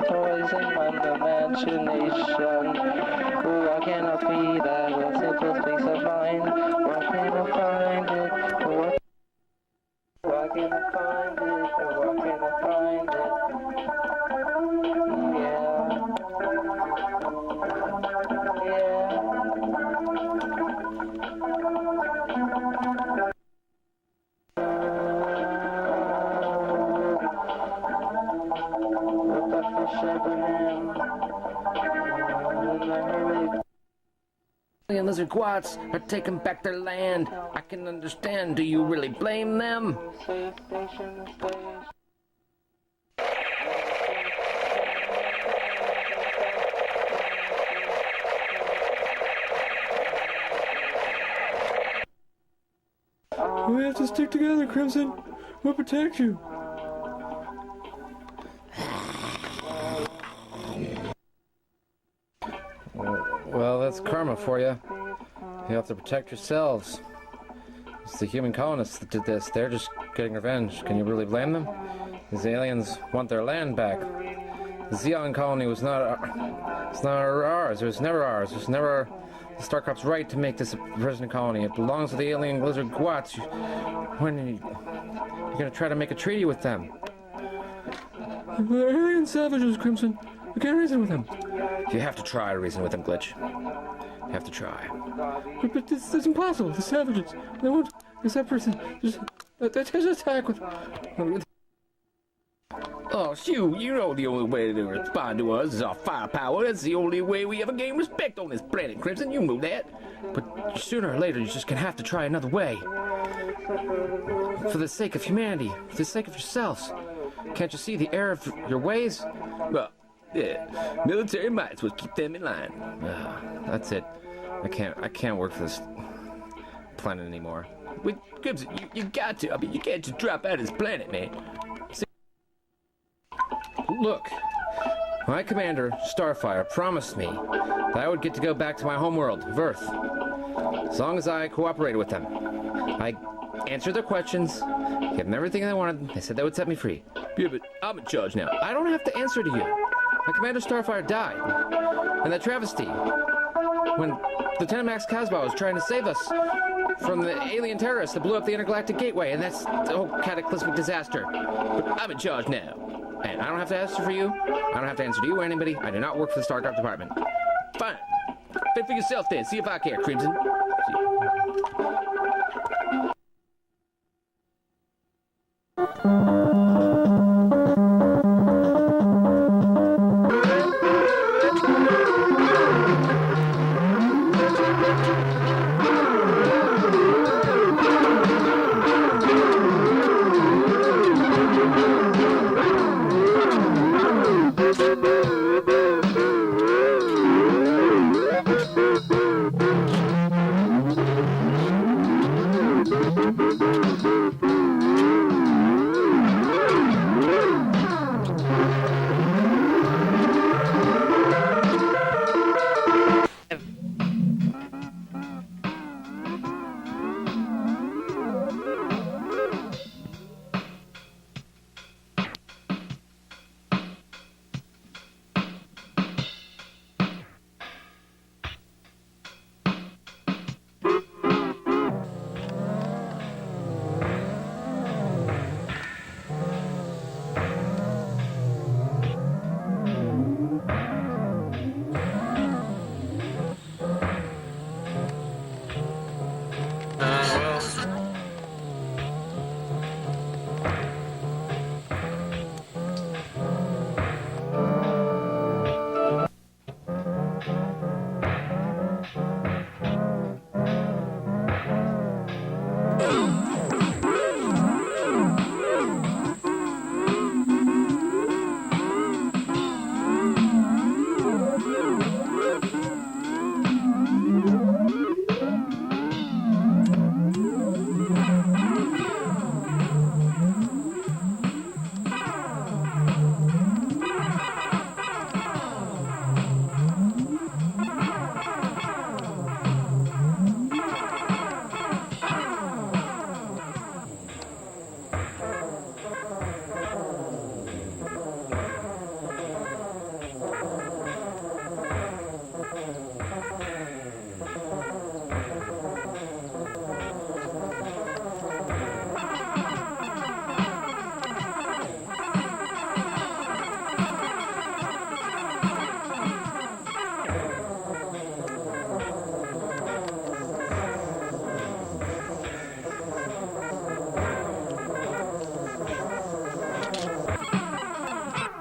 Toys in my imagination. Ooh, I cannot be that simple peace of mind. Why can't I find it? Why can't I find it? Why can't I find it? Yeah. Yeah. And lizard squats are taking back their land. I can understand. Do you really blame them? We have to stick together, Crimson. We'll protect you. Well, that's karma for you. You have to protect yourselves. It's the human colonists that did this. They're just getting revenge. Can you really blame them? These aliens want their land back. The Zeon colony was not it's not ours. It was never ours. It was never the Starcrop's right to make this a prison colony. It belongs to the alien lizard Gwats. When you're going to try to make a treaty with them. They're alien savages, Crimson. We can't reason with them. You have to try to reason with them, Glitch. You have to try. But this is impossible. The savages. They won't. The separatists. They just attack with. Oh, shoot, you know the only way to respond to us is our firepower. That's the only way we ever gain respect on this planet, Crimson. You know that. But sooner or later, you're just gonna have to try another way. For the sake of humanity, for the sake of yourselves. Can't you see the error of your ways? Well, yeah, military might will keep them in line. That's it. I can't work for this planet anymore. With Crimson, you got to. I mean, you can't just drop out of this planet, man. Look, my commander, Starfire, promised me that I would get to go back to my homeworld, Earth, as long as I cooperated with them. I answered their questions, gave them everything they wanted. They said they would set me free. Yeah, but I'm in charge now. I don't have to answer to you. My commander, Starfire, died. And that travesty, when Lieutenant Max Casbah was trying to save us from the alien terrorists that blew up the intergalactic gateway, and that's the whole cataclysmic disaster. But I'm in charge now. And I don't have to answer for you. I don't have to answer to you or anybody. I do not work for the Starcraft department. Fine. Think for yourself then. See if I care, Crimson.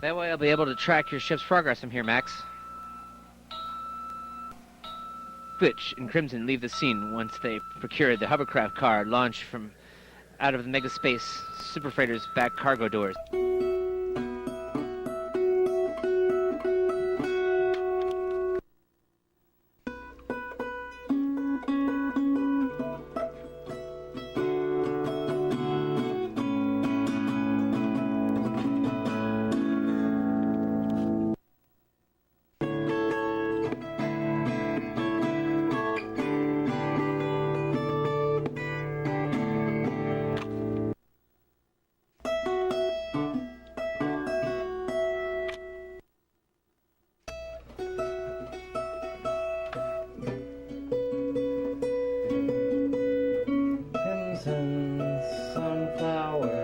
That way I'll be able to track your ship's progress from here, Max. Fitch and Crimson leave the scene once they procure the hovercraft car launched from out of the megaspace superfreighter's back cargo doors. Crimson sunflower.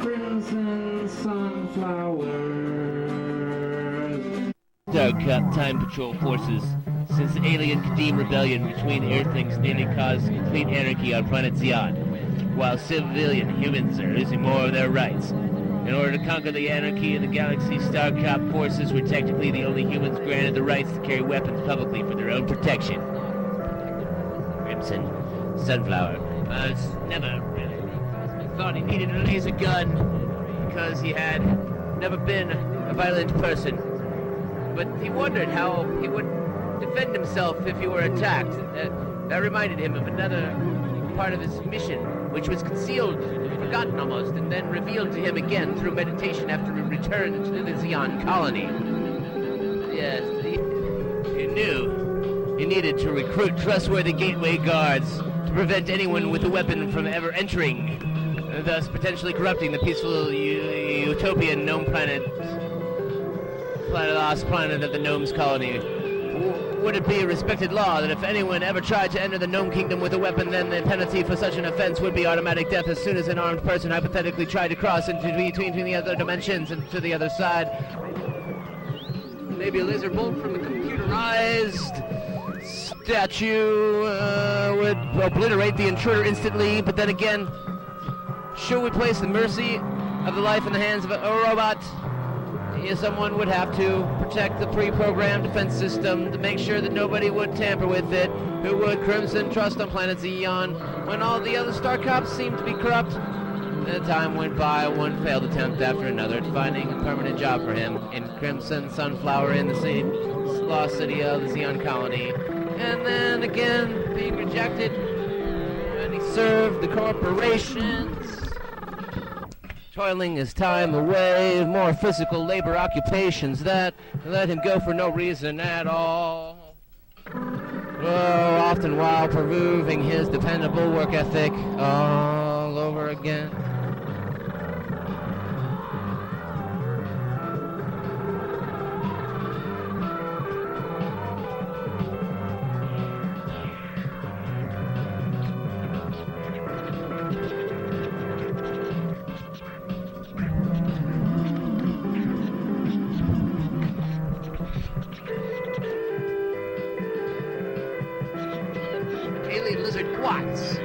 Crimson sunflowers. Starcraft Time Patrol forces. Since the alien Kadeem rebellion between Earthlings nearly caused complete anarchy on planet Zeon, while civilian humans are losing more of their rights. In order to conquer the anarchy in the galaxy, Starcraft forces were technically the only humans granted the rights to carry weapons publicly for their own protection. Crimson Sunflower never really thought he needed a laser gun because he had never been a violent person. But he wondered how he would defend himself if he were attacked. That reminded him of another part of his mission, which was concealed, forgotten almost, and then revealed to him again through meditation after he returned to the Zeon colony. Yes, he knew he needed to recruit trustworthy gateway guards to prevent anyone with a weapon from ever entering, thus potentially corrupting the peaceful utopian gnome planet lost planet of the gnomes colony. Would it be a respected law that if anyone ever tried to enter the gnome kingdom with a weapon, then the penalty for such an offense would be automatic death as soon as an armed person hypothetically tried to cross into between the other dimensions and to the other side? Maybe a laser bolt from a computerized statue would obliterate the intruder instantly, but then again, should we place the mercy of the life in the hands of a robot? Someone would have to protect the pre-programmed defense system to make sure that nobody would tamper with it. Who would Crimson trust on planet Zeon when all the other Star Cops seemed to be corrupt? And time went by, one failed attempt after another, finding a permanent job for him in Crimson Sunflower in the lost city of the Zeon colony. And then again, being rejected, and he served the corporations, toiling his time away, more physical labor occupations that let him go for no reason at all. Oh, often while proving his dependable work ethic all over again. Alien lizard quats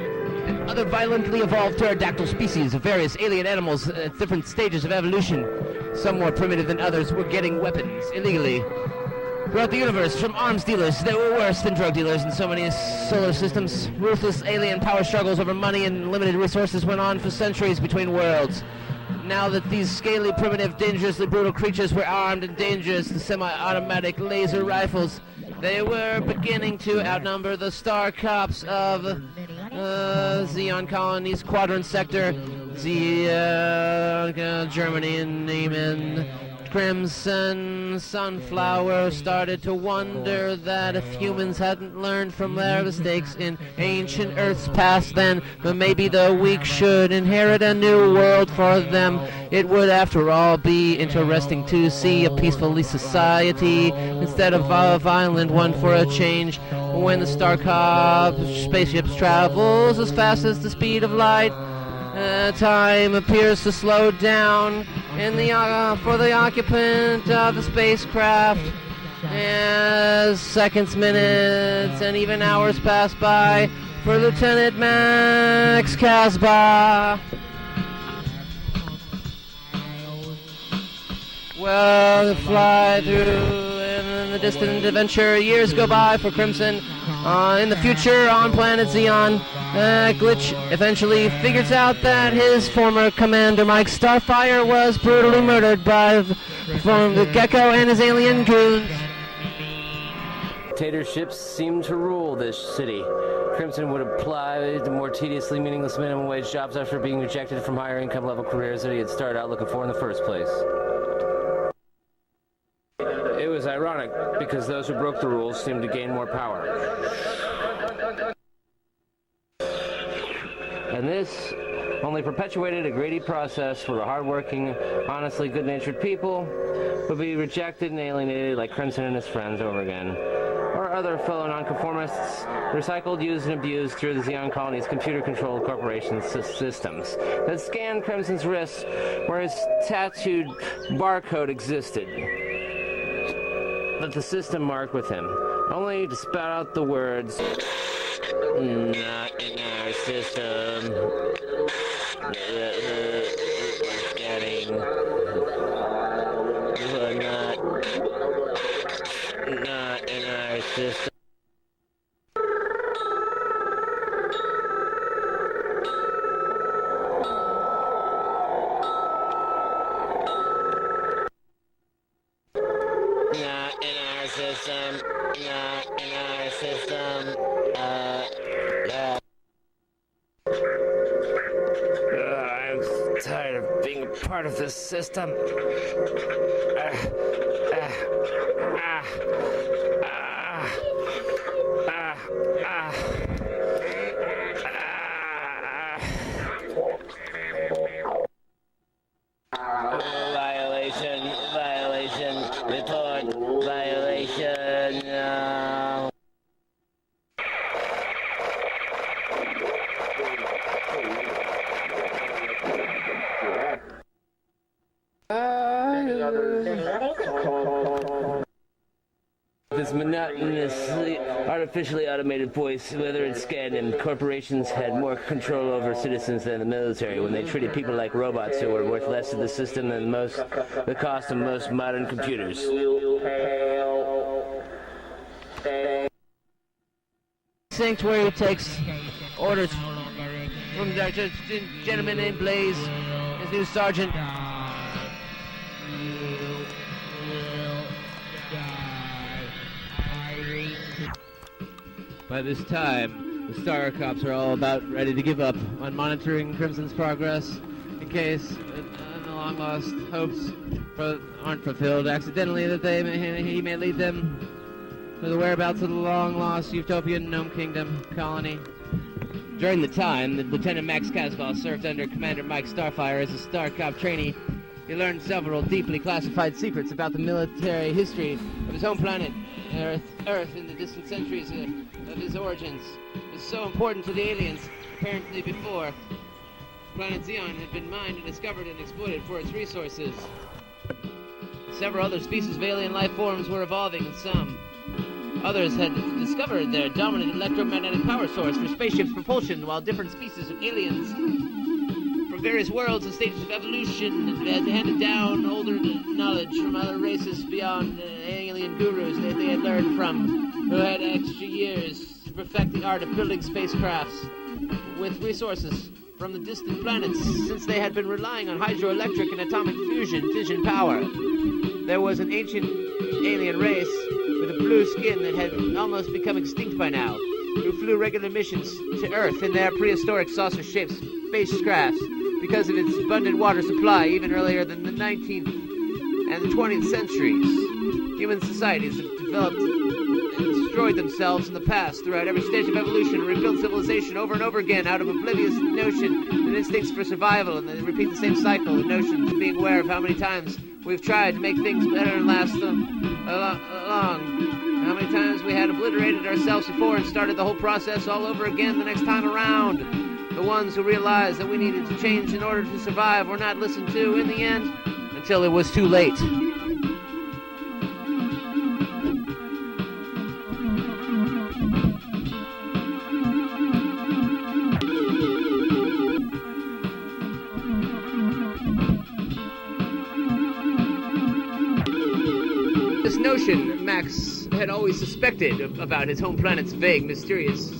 and other violently evolved pterodactyl species of various alien animals at different stages of evolution, some more primitive than others, were getting weapons illegally throughout the universe from arms dealers that were worse than drug dealers in so many solar systems. Ruthless alien power struggles over money and limited resources went on for centuries between worlds. Now that these scaly, primitive, dangerously brutal creatures were armed and dangerous, the semi-automatic laser rifles, they were beginning to outnumber the Star Cops of Zeon Colony's Quadrant Sector, Zeon, Germany, and Neiman, Crimson Sunflower started to wonder that if humans hadn't learned from their mistakes in ancient Earth's past, then maybe the weak should inherit a new world for them. It would, after all, be interesting to see a peaceful society instead of a violent one for a change. When the Starcop spaceships travels as fast as the speed of light, time appears to slow down for the occupant of the spacecraft. As seconds, minutes, and even hours pass by for Lieutenant Max Casbah. Well, they fly through in the distant adventure. Years go by for Crimson. In the future, on planet Zeon, Glitch eventually figures out that his former commander, Mike Starfire, was brutally murdered by the Gecko and his alien goons. Dictatorships seem to rule this city. Crimson would apply to more tediously meaningless minimum wage jobs after being rejected from higher income level careers that he had started out looking for in the first place. It was ironic because those who broke the rules seemed to gain more power. And this only perpetuated a greedy process where the hardworking, honestly good-natured people would be rejected and alienated like Crimson and his friends over again. Or other fellow nonconformists, recycled, used, and abused through the Zeon colony's computer-controlled corporation systems that scanned Crimson's wrists where his tattooed barcode existed. That the system marked with him, only to spout out the words, "Not in our system." Scanning. Not in our system. Not in our system. I'm tired of being a part of this system. Violation, report, violation, no. This monotonously, artificially automated voice, whether it scanned him, corporations had more control over citizens than the military when they treated people like robots who were worth less to the system than the cost of most modern computers. Sanctuary takes orders from Dr. Gentleman named Blaze, his new sergeant. By this time, the Star Cops are all about ready to give up on monitoring Crimson's progress in case the long-lost hopes aren't fulfilled accidentally, that he may lead them to the whereabouts of the long-lost utopian Gnome Kingdom colony. During the time that Lieutenant Max Casbah served under Commander Mike Starfire as a Star Cop trainee, he learned several deeply classified secrets about the military history of his home planet, Earth in the distant centuries of his origins. It was so important to the aliens, apparently before. Planet Zeon had been mined and discovered and exploited for its resources. Several other species of alien life forms were evolving, and some others had discovered their dominant electromagnetic power source for spaceships' propulsion, while different species of aliens from various worlds and stages of evolution had handed down older knowledge from other races beyond alien gurus that they had learned from, who had extra years to perfect the art of building spacecrafts with resources from the distant planets, since they had been relying on hydroelectric and atomic fission power. There was an ancient alien race with a blue skin that had almost become extinct by now, who flew regular missions to Earth in their prehistoric saucer-shaped spacecrafts because of its abundant water supply even earlier than the 19th and the 20th centuries. Human societies have developed and destroyed themselves in the past throughout every stage of evolution and rebuilt civilization over and over again out of oblivious notion and instincts for survival, and they repeat the same cycle, the notion of being aware of how many times we've tried to make things better and last long. How many times we had obliterated ourselves before and started the whole process all over again the next time around. The ones who realized that we needed to change in order to survive were not listened to in the end until it was too late. This notion Max had always suspected about his home planet's vague, mysterious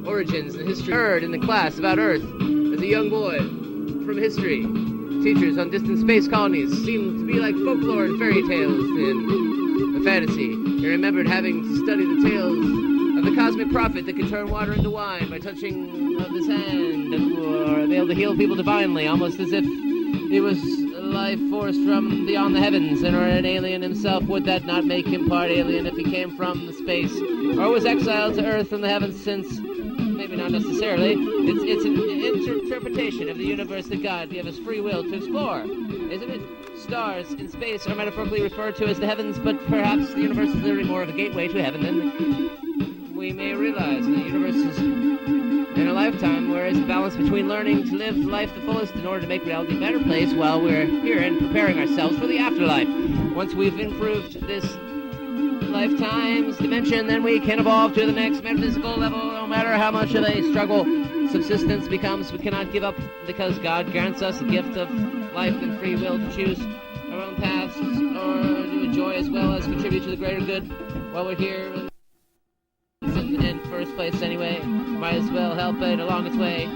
origins and history. Heard in the class about Earth as a young boy from history. Teachers on distant space colonies seemed to be like folklore and fairy tales to him. A fantasy. He remembered having to study the tales of the cosmic prophet that could turn water into wine by touching of his hand, or be able to heal people divinely, almost as if he was a life force from beyond the heavens, and or an alien himself. Would that not make him part alien if he came from the space, or was exiled to Earth from the heavens since? Maybe not necessarily. It's an interpretation of the universe that God gave us free will to explore, isn't it? Stars in space are metaphorically referred to as the heavens, but perhaps the universe is literally more of a gateway to heaven than we may realize. And the universe is in a lifetime where it's a balance between learning to live life the fullest in order to make reality a better place while we're here and preparing ourselves for the afterlife. Once we've improved this lifetime's dimension, then we can evolve to the next metaphysical level. No matter how much of a struggle subsistence becomes, we cannot give up, because God grants us the gift of life and free will to choose our own paths, or to enjoy as well as contribute to the greater good while we're here in first place anyway. Might as well help it along its way.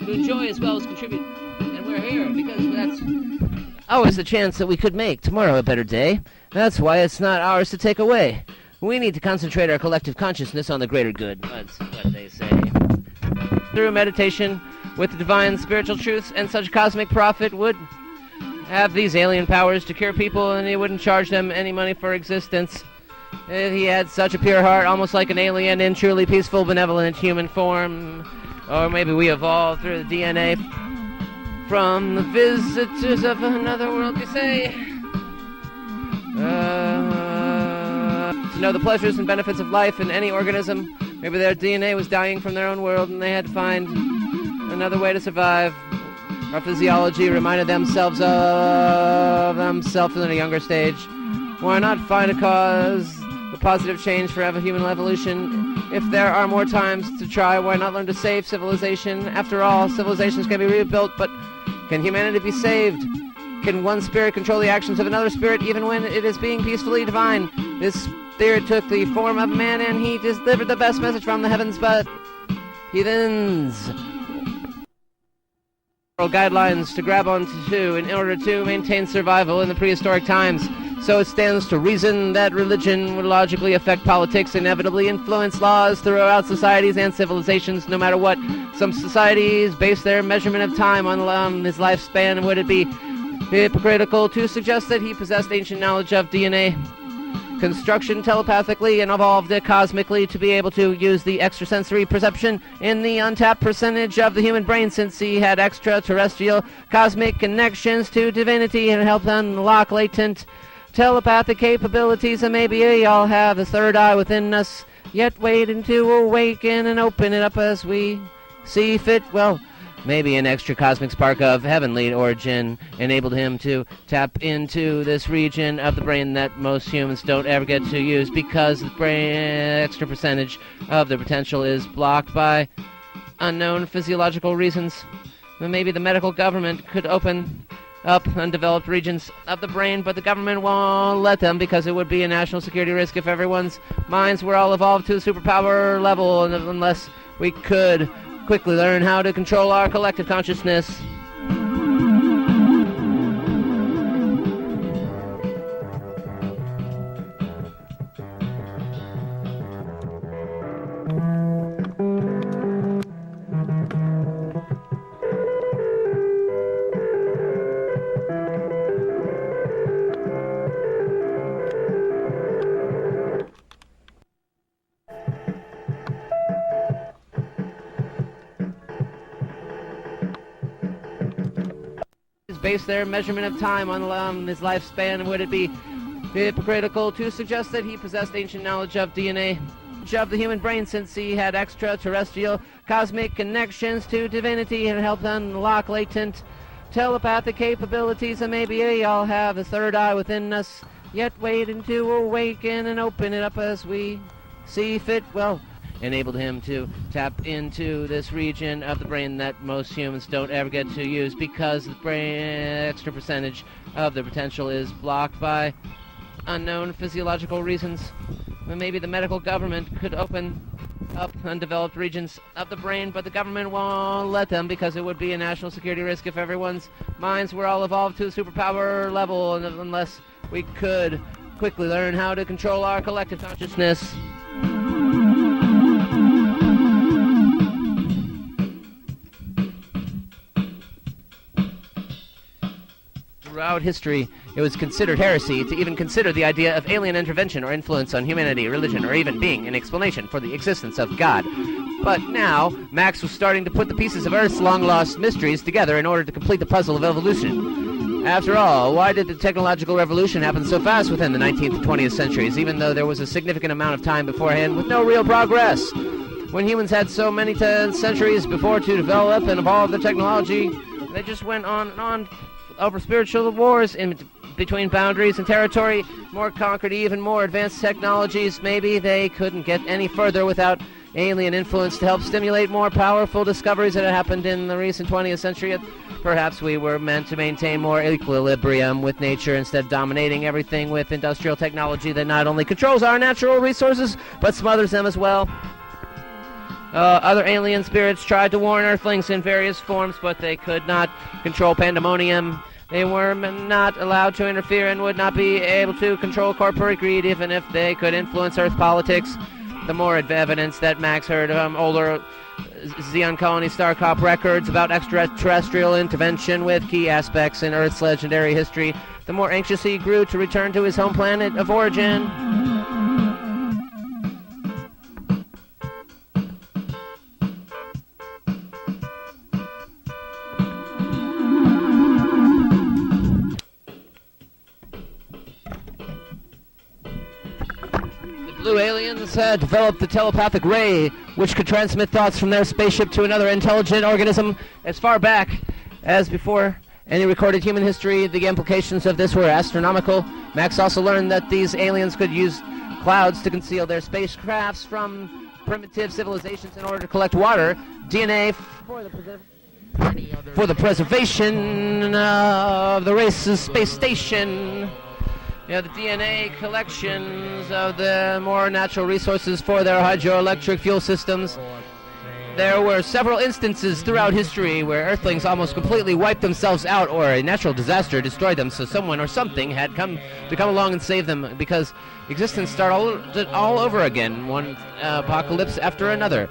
To enjoy as well as contribute. And we're here because that's always the chance that we could make tomorrow a better day. That's why it's not ours to take away. We need to concentrate our collective consciousness on the greater good. That's what they say. Through meditation with the divine spiritual truths, and such cosmic prophet would have these alien powers to cure people, and he wouldn't charge them any money for existence. If he had such a pure heart, almost like an alien in truly peaceful, benevolent human form. Or maybe we evolved through the DNA from the visitors of another world, you say? To know the pleasures and benefits of life in any organism. Maybe their DNA was dying from their own world and they had to find another way to survive. Our physiology reminded themselves of themselves in a younger stage. Why not find a cause, the positive change for human evolution? If there are more times to try, why not learn to save civilization? After all, civilizations can be rebuilt, but can humanity be saved? Can one spirit control the actions of another spirit even when it is being peacefully divine? This spirit took the form of a man and he delivered the best message from the heavens, but heathens guidelines to grab onto in order to maintain survival in the prehistoric times. So it stands to reason that religion would logically affect politics, inevitably influence laws throughout societies and civilizations, no matter what. Some societies base their measurement of time on his lifespan, and would it be hypocritical to suggest that he possessed ancient knowledge of DNA construction telepathically and evolved it cosmically to be able to use the extrasensory perception in the untapped percentage of the human brain, since he had extraterrestrial cosmic connections to divinity and helped unlock latent telepathic capabilities? And maybe we all have the third eye within us, yet waiting to awaken and open it up as we see fit. Well, maybe an extra cosmic spark of heavenly origin enabled him to tap into this region of the brain that most humans don't ever get to use, because the brain extra percentage of the potential is blocked by unknown physiological reasons. Then maybe the medical government could open up undeveloped regions of the brain, but the government won't let them because it would be a national security risk if everyone's minds were all evolved to a superpower level, unless we could quickly learn how to control our collective consciousness. base their measurement of time on his lifespan. Would it be hypocritical to suggest that he possessed ancient knowledge of DNA of the human brain, since he had extraterrestrial cosmic connections to divinity and helped unlock latent telepathic capabilities? And maybe we all have a third eye within us, yet waiting to awaken and open it up as we see fit. Well, enabled him to tap into this region of the brain that most humans don't ever get to use, because the brain extra percentage of the potential is blocked by unknown physiological reasons. Well, maybe the medical government could open up undeveloped regions of the brain, but the government won't let them, because it would be a national security risk if everyone's minds were all evolved to a superpower level, unless we could quickly learn how to control our collective consciousness. Throughout history, it was considered heresy to even consider the idea of alien intervention or influence on humanity, religion, or even being an explanation for the existence of God. But now, Max was starting to put the pieces of Earth's long-lost mysteries together in order to complete the puzzle of evolution. After all, why did the technological revolution happen so fast within the 19th and 20th centuries, even though there was a significant amount of time beforehand with no real progress? When humans had so many centuries before to develop and evolve the technology, they just went on and on over spiritual wars in between boundaries and territory, more conquered, even more advanced technologies. Maybe they couldn't get any further without alien influence to help stimulate more powerful discoveries that had happened in the recent 20th century. Perhaps we were meant to maintain more equilibrium with nature instead of dominating everything with industrial technology that not only controls our natural resources, but smothers them as well. Other alien spirits tried to warn Earthlings in various forms, but they could not control pandemonium. They were not allowed to interfere and would not be able to control corporate greed, even if they could influence Earth politics. The more evidence that Max heard older Zeon colony Starcop records about extraterrestrial intervention with key aspects in Earth's legendary history, the more anxious he grew to return to his home planet of origin. Blue aliens had developed the telepathic ray, which could transmit thoughts from their spaceship to another intelligent organism as far back as before any recorded human history. The implications of this were astronomical. Max also learned that these aliens could use clouds to conceal their spacecrafts from primitive civilizations in order to collect water, DNA for the preservation of the race's space station. The DNA collections of the more natural resources for their hydroelectric fuel systems. There were several instances throughout history where Earthlings almost completely wiped themselves out, or a natural disaster destroyed them, so someone or something had come along and save them, because existence started all over again, one apocalypse after another.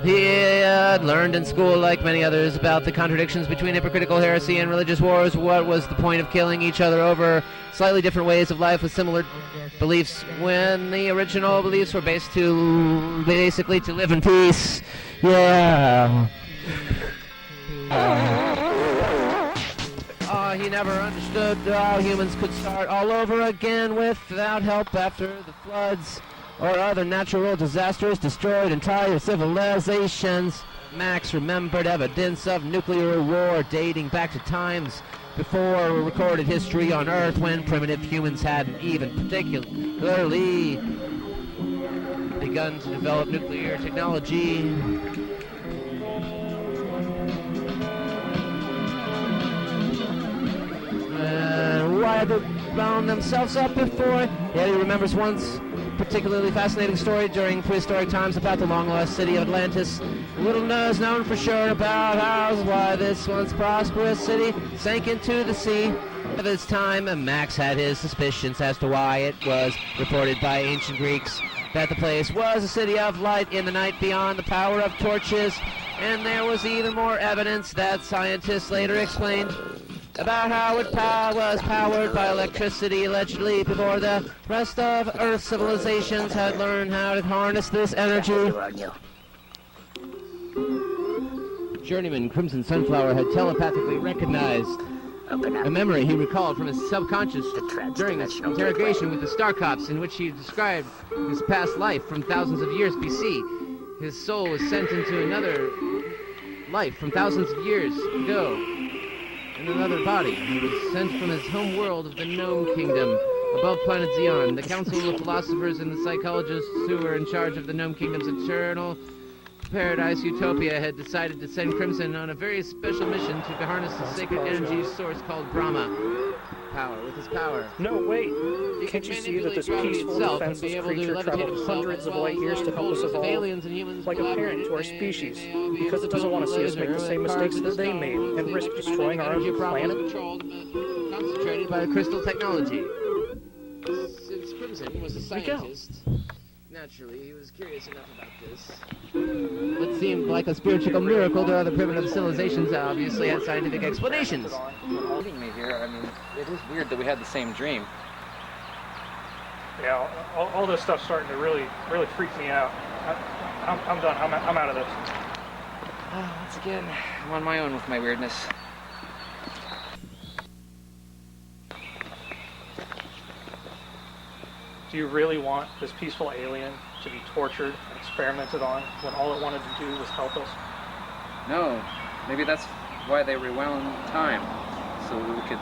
He had learned in school, like many others, about the contradictions between hypocritical heresy and religious wars. What was the point of killing each other over slightly different ways of life with similar beliefs, when the original beliefs were basically to live in peace? Yeah. He never understood how humans could start all over again without help after the floods or other natural disasters destroyed entire civilizations. Max remembered evidence of nuclear war dating back to times before recorded history on Earth, when primitive humans hadn't even particularly begun to develop nuclear technology. Why had they bound themselves up before? Yeah, he remembers once particularly fascinating story during prehistoric times about the long-lost city of Atlantis. Little is known for sure about why this once prosperous city sank into the sea. At this time, Max had his suspicions as to why it was reported by ancient Greeks that the place was a city of light in the night beyond the power of torches, and there was even more evidence that scientists later explained about how it was powered by electricity, allegedly before the rest of Earth's civilizations had learned how to harness this energy. Journeyman Crimson Sunflower had telepathically recognized A memory he recalled from his subconscious during his interrogation with the Star Cops, in which he described his past life from thousands of years BC. His soul was sent into another life from thousands of years ago in another body. He was sent from his home world of the Gnome Kingdom above planet Zeon. The Council of Philosophers and the psychologists who were in charge of the Gnome Kingdom's eternal paradise utopia had decided to send Crimson on a very special mission to harness the sacred energy source called Brahma. With his power. No, wait. Can't you see that this peaceful, defenseless creature traveled hundreds of light years to help us evolve? Like a parent to our species, because it doesn't want to see us make the same mistakes that they made and risk destroying our own planet? Concentrated by the crystal technology. Since Crimson was a scientist, naturally, he was curious enough about this. What seemed like a spiritual miracle to other primitive civilizations obviously had scientific explanations. Holding me here, I mean, it is weird that we had the same dream. Yeah, all this stuff's starting to really freak me out. I'm done. I'm out of this. Once again, I'm on my own with my weirdness. Do you really want this peaceful alien to be tortured and experimented on when all it wanted to do was help us? No, maybe that's why they rewound time, so we could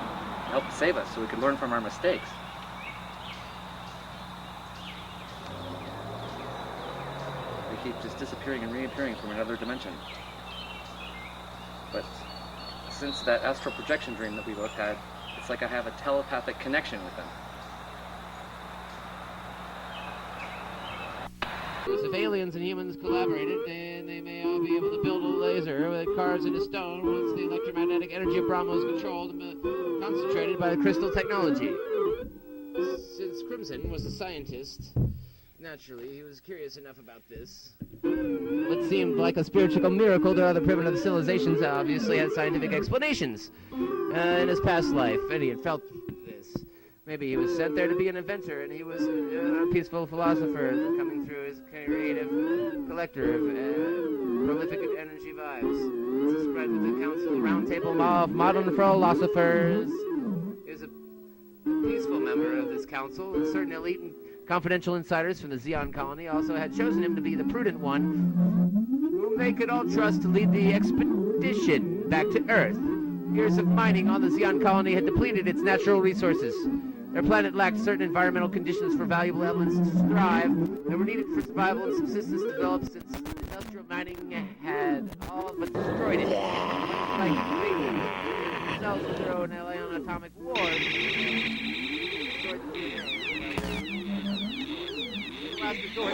help save us, so we could learn from our mistakes. We keep just disappearing and reappearing from another dimension. But since that astral projection dream that we both had, it's like I have a telepathic connection with them. If aliens and humans collaborated, then they may all be able to build a laser that carves into stone once the electromagnetic energy of Brahma is controlled and concentrated by the crystal technology. Since Crimson was a scientist, naturally, he was curious enough about this. What seemed like a spiritual miracle to other primitive civilizations obviously had scientific explanations in his past life, and he had felt this. Maybe he was sent there to be an inventor, and he was a peaceful philosopher coming through his creative collector of prolific energy vibes. This is spread with the Council Roundtable of Modern Philosophers. He was a peaceful member of this council, and certain elite and confidential insiders from the Zeon colony also had chosen him to be the prudent one, whom they could all trust to lead the expedition back to Earth. Years of mining on the Zeon colony had depleted its natural resources. Their planet lacked certain environmental conditions for valuable elements to thrive that were needed for survival and subsistence developed since industrial mining had all but destroyed it. Like themselves with their own alien atomic wars. Last resort.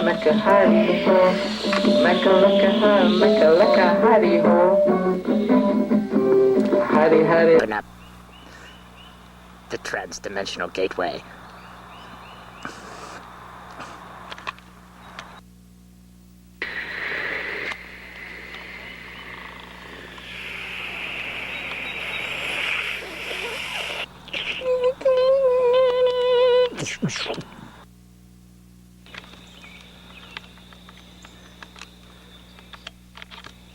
Mecca, hidey ho. Mecca, hidey ho. Hidey. Open up the trans-dimensional gateway.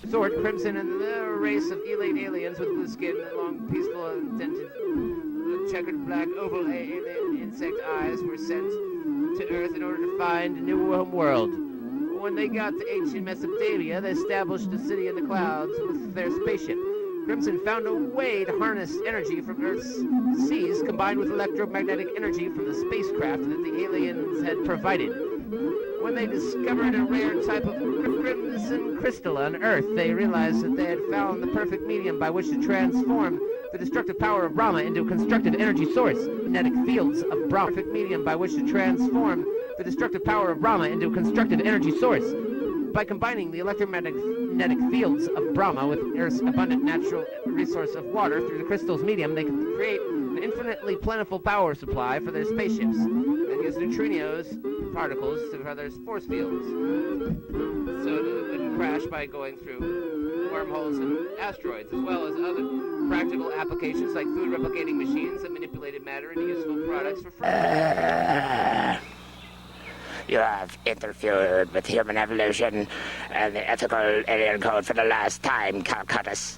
Resort, Crimson and the race of elite aliens with blue skin, long, peaceful, and dented, checkered black, oval alien insect eyes were sent to Earth in order to find a new home world. when they got to ancient Mesopotamia, they established a city in the clouds with their spaceship. Crimson found a way to harness energy from Earth's seas combined with electromagnetic energy from the spacecraft that the aliens had provided. When they discovered a rare type of crimson crystal on Earth, they realized that they had found the perfect medium by which to transform the destructive power of Brahma into a constructive energy source. Magnetic fields of Brahma. Perfect medium by which to transform the destructive power of Brahma into a constructive energy source. By combining the electromagnetic fields of Brahma with Earth's abundant natural resource of water through the crystal's medium, they could create an infinitely plentiful power supply for their spaceships and use neutrinos, particles, for their force fields. So it wouldn't crash by going through wormholes and asteroids, as well as other practical applications like food replicating machines that manipulated matter into useful products for free. You have interfered with human evolution and the ethical alien code for the last time, Calcuttus.